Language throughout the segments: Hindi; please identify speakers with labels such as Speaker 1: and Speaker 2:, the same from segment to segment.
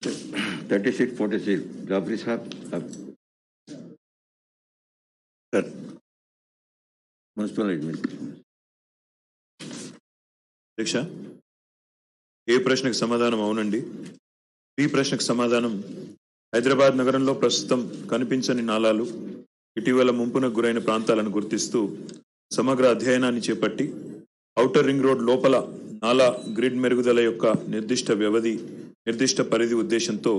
Speaker 1: 3646 जाफरी साहब सर మున్సిపల్ అడ్మినిస్ట్రేషన్
Speaker 2: అధ్యక్ష, ఏ ప్రశ్నకు సమాధానం అవునండి. ఈ ప్రశ్నకు సమాధానం హైదరాబాద్ నగరంలో ప్రస్తుతం కనిపించని నాలాలు, ఇటీవల ముంపునకు గురైన ప్రాంతాలను గుర్తిస్తూ సమగ్ర అధ్యయనాన్ని చేపట్టి ఔటర్ రింగ్ రోడ్ లోపల నాలా గ్రిడ్ మెరుగుదల యొక్క నిర్దిష్ట వ్యవధి, నిర్దిష్ట పరిధి ఉద్దేశంతో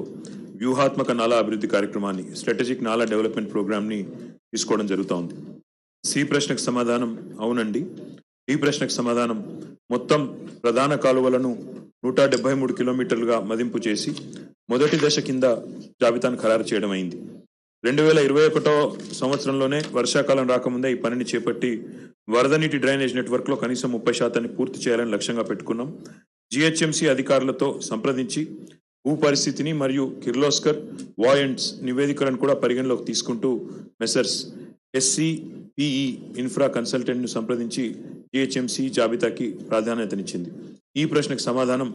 Speaker 2: వ్యూహాత్మక నాలా అభివృద్ధి కార్యక్రమాన్ని, స్ట్రాటజిక్ నాలా డెవలప్మెంట్ ప్రోగ్రామ్ని తీసుకోవడం జరుగుతోంది. సి ప్రశ్నకు సమాధానం అవునండి. ఈ ప్రశ్నకు సమాధానం మొత్తం ప్రధాన కాలువలను 173 కిలోమీటర్లుగా మదింపు చేసి మొదటి దశ కింద జాబితాను ఖరారు చేయడం అయింది. 2021 సంవత్సరంలోనే వర్షాకాలం రాకముందే ఈ పనిని చేపట్టి వరద నీటి డ్రైనేజ్ నెట్వర్క్లో కనీసం 30% పూర్తి చేయాలని లక్ష్యంగా పెట్టుకున్నాం. జిహెచ్ఎంసీ అధికారులతో సంప్రదించి భూ పరిస్థితిని మరియు కిర్లోస్కర్ వాయంట్స్ నివేదికలను కూడా పరిగణలోకి తీసుకుంటూ మెసర్స్ SCPE ఇన్ఫ్రా కన్సల్టెంట్ను సంప్రదించి జిహెచ్ఎంసీ జాబితాకి ప్రాధాన్యతనిచ్చింది. ఈ ప్రశ్నకు సమాధానం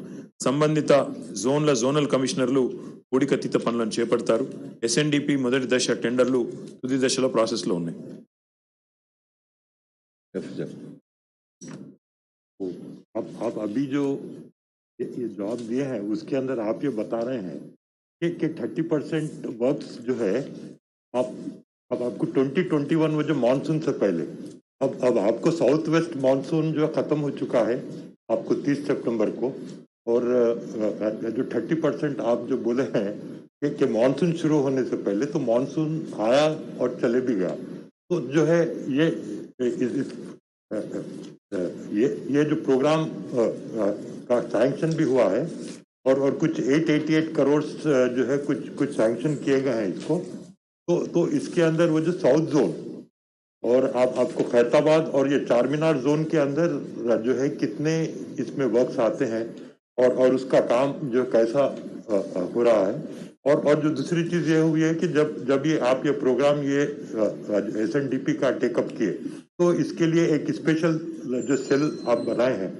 Speaker 2: సంబంధిత జోనల్ కమిషనర్లు పూడికతీత పనులను చేపడతారు. SNDP మొదటి దశ టెండర్లు తుది దశలో ప్రాసెస్లో ఉన్నాయి.
Speaker 3: आप अभी जो ये जॉब दिए हैं उसके अंदर आप ये बता रहे हैं कि 30% वर्क्स जो है अब आपको 2021 वो जो मानसून से पहले अब आपको साउथ वेस्ट मानसून जो खत्म हो चुका है आपको 30 सितंबर को, और जो 30% आप जो बोले हैं कि मानसून शुरू होने से पहले, तो मानसून आया और चले भी गया, तो जो है ये जो प्रोग्राम का सैंक्शन भी हुआ है और कुछ 888 करोड़ जो है कुछ सैंक्शन किए गए हैं इसको, तो इसके अंदर वो जो साउथ जोन और आपको खैरताबाद और ये चार मीनार जोन के अंदर जो है कितने इसमें वर्क्स आते हैं और उसका काम जो कैसा हो रहा है, और जो दूसरी चीज ये हुई है कि जब ये आप ये प्रोग्राम ये SNDP का टेकअप किए तो इसके लिए एक स्पेशल जो सेल आप बनाए हैं,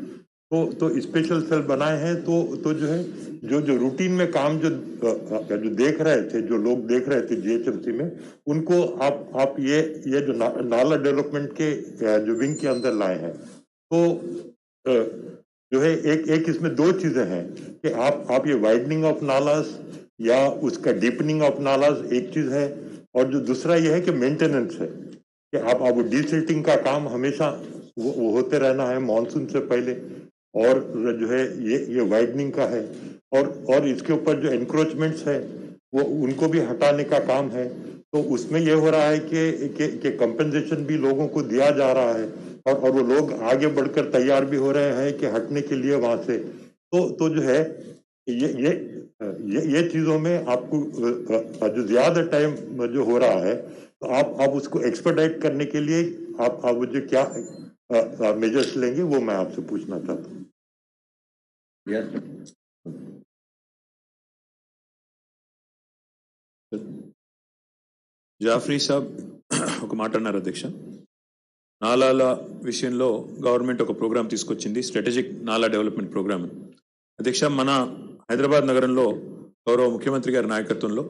Speaker 3: तो स्पेशल सेल बनाए हैं, तो जो है जो रूटीन में काम जो देख रहे थे, जो लोग देख रहे थे GHMC में, उनको आप ये जो नाला डेवलपमेंट के जो विंग के अंदर लाए हैं, तो जो है एक इसमें दो चीजें हैं कि आप ये वाइडनिंग ऑफ नालास या उसका डीपनिंग ऑफ नालास एक चीज है, और जो दूसरा ये है कि मेंटेनेंस है कि आप डीसिल्टिंग का काम हमेशा वो होते रहना है मानसून से पहले, और जो है ये वाइडनिंग का है, और इसके ऊपर जो एनक्रोचमेंट्स है वो उनको भी हटाने का काम है। तो उसमें ये हो रहा है कि कंपेंसेशन भी लोगों को दिया जा रहा है, और वो लोग आगे बढ़कर तैयार भी हो रहे हैं कि हटने के लिए वहां से। तो जो है ये चीजों में आपको जो ज्यादा टाइम जो हो रहा है, तो आप उसको एक्सपर्टाइट करने के लिए आप जो क्या मेजर्स लेंगे वो मैं आपसे पूछना चाहता हूँ।
Speaker 2: జాఫ్రీ సాబ్ ఒక మాట అన్నారు అధ్యక్ష. నాలాల విషయంలో గవర్నమెంట్ ఒక ప్రోగ్రామ్ తీసుకొచ్చింది, స్ట్రాటజిక్ నాలా డెవలప్మెంట్ ప్రోగ్రామ్. అధ్యక్ష, మన హైదరాబాద్ నగరంలో గౌరవ ముఖ్యమంత్రి గారి నాయకత్వంలో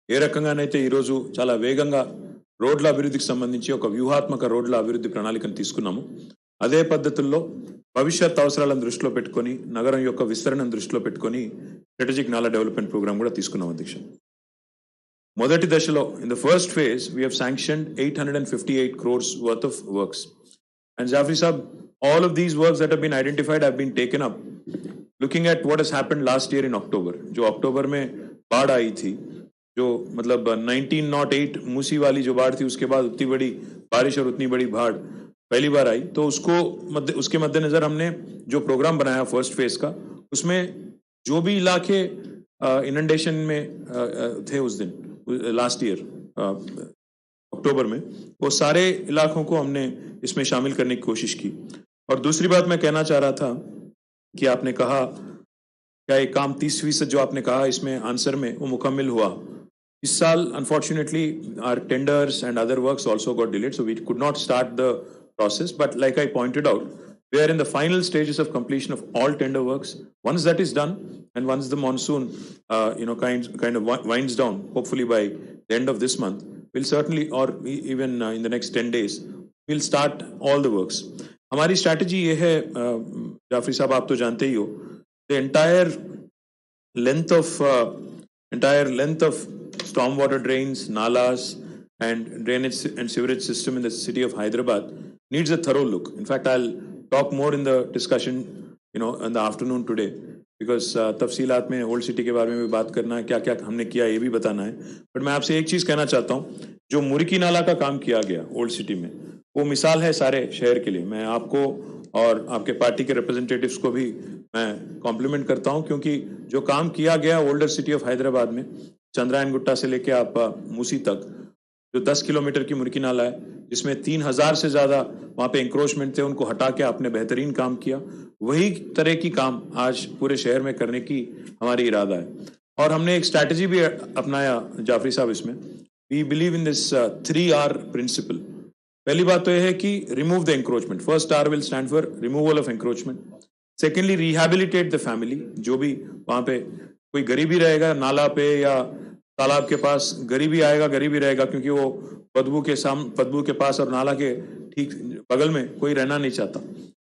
Speaker 2: ఏ రకంగానైతే ఈరోజు చాలా వేగంగా రోడ్ల అభివృద్ధికి సంబంధించి ఒక వ్యూహాత్మక రోడ్ల అభివృద్ధి ప్రణాళికను తీసుకున్నాము, అదే పద్ధతుల్లో భవిష్యత్ అవసరాలను దృష్టిలో పెట్టుకొని నగరం యొక్క విస్తరణను దృష్టిలో పెట్టుకొని స్ట్రాటజిక్ నాలా డెవలప్మెంట్ ప్రోగ్రామ్ కూడా తీసుకున్నాం అధ్యక్ష. మొదటి దశలో in the first phase we have sanctioned 858 crores worth of works. And Jafri Saab, all of these works that have been identified have been taken up looking at what has happened last year in October. जो अक्टूबर में बाढ़ आई थी, जो मतलब 1908 मूसी वाली जो बाढ़ थी, उसके बाद उतनी बड़ी बारिश और उतनी बड़ी बाढ़ पहली बार आई, तो उसके मद्देनजर हमने जो प्रोग्राम बनाया फर्स्ट फेज का, उसमें जो भी इलाके इनंडेशन में थे उस दिन लास्ट ईयर अक्टूबर में, वो सारे इलाकों को हमने इसमें शामिल करने की कोशिश की. और दूसरी बात मैं कहना चाह रहा था कि आपने कहा क्या ये काम 30% जो आपने कहा इसमें आंसर में वो मुकम्मल हुआ. इस साल unfortunately our tenders and other works also got delayed, so we could not start the process, but like I pointed out, we are in the final stages of completion of all tender works. Once that is done, and once the monsoon, kind of winds down, hopefully by the end of this month, we'll certainly, or even in the next 10 days, we'll start all the works. हमारी strategy ये है, जाफरी साहब आप तो जानते ही हो, the entire length of stormwater drains, nalas, and drainage and sewerage system in the city of Hyderabad needs a thorough look. In fact, I'll talk more in the discussion, in the afternoon today, because तफसीलात में ओल्ड सिटी के बारे में भी बात करना है, क्या क्या हमने किया ये भी बताना है. बट मैं आपसे एक चीज़ कहना चाहता हूँ, जो मुर्की नाला का काम किया गया ओल्ड सिटी में, वो मिसाल है सारे शहर के लिए. मैं आपको और आपके पार्टी के रिप्रेजेंटेटिव्स को भी मैं कॉम्प्लीमेंट करता हूं, क्योंकि जो काम किया गया ओल्डर सिटी ऑफ हैदराबाद में, चंद्रायन गुट्टा से लेके आप मूसी तक, जो 10 किलोमीटर की मुर्की नाला है, जिसमें 3000 से ज्यादा वहां पे इंक्रोचमेंट थे, उनको हटा के आपने बेहतरीन काम किया. वही तरह की काम आज पूरे शहर में करने की हमारी इरादा है. और हमने एक स्ट्रैटेजी भी अपनाया जाफरी साहब इसमें. We believe in this 3R principle. पहली बात तो यह है कि remove the encroachment. First R will stand for removal of encroachment. Secondly, rehabilitate the family. जो भी वहां पे कोई गरीबी रहेगा नाला पे या तालाब के पास, गरीबी आएगा, गरीबी रहेगा, क्योंकि वो पदबू के पास और नाला के ठीक बगल में कोई रहना नहीं चाहता,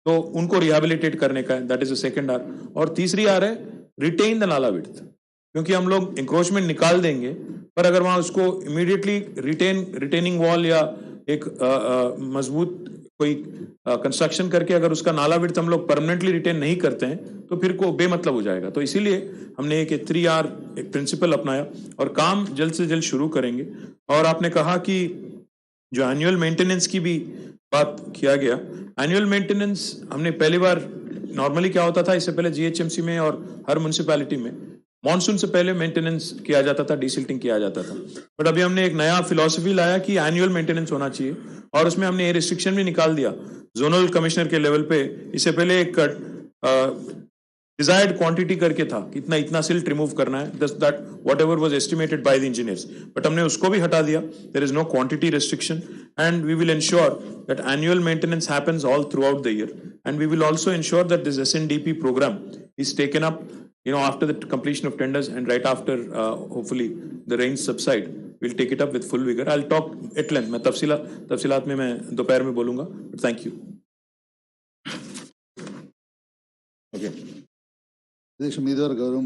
Speaker 2: तो उनको रिहैबिलिटेट करने का है. That is the second R. और तीसरी R है रिटेन द नाला विड्थ. क्योंकि हम लोग इंक्रोचमेंट निकाल देंगे, पर अगर वहां उसको इमीडिएटली रिटेनिंग वॉल या एक मजबूत कोई कंस्ट्रक्शन करके अगर उसका नाला विड्थ हम लोग परमानेंटली रिटेन नहीं करते हैं, तो फिर को बेमतलब हो जाएगा. तो इसीलिए हमने एक 3R एक प्रिंसिपल अपनाया और काम जल्द से जल्द शुरू करेंगे. और आपने कहा कि जो एनुअल मेंटेनेंस की भी बात किया गया, एनुअल मेंटेनेंस हमने पहली बार, नॉर्मली क्या होता था इससे पहले जीएचएमसी में और हर म्युनिसिपैलिटी में, मॉनसून से पहले मेंटेनेंस किया जाता था, डीसिल्टिंग किया जाता था. बट अभी हमने एक नया फिलॉसफी लाया कि एनुअल मेंटेनेंस होना चाहिए, और उसमें हमने ये रिस्ट्रिक्शन भी निकाल दिया जोनल कमिश्नर के लेवल पे. इससे पहले एक डिजायर्ड क्वांटिटी करके था कि इतना सिल्ट रिमूव करना है, that whatever was estimated by the engineers, but हमने उसको भी हटा दिया. There is no quantity restriction, and we will ensure that annual maintenance happens all throughout the year, and we will also ensure that this SNDP program is taken up after the completion of tenders, and right after hopefully the rains subside, we'll take it up with full vigor. I'll talk at length. मैं तफसीलात में मैं दोपहर में बोलूंगा. But thank you.
Speaker 4: Okay. अध्यक्ष उम्मीदवार गौरव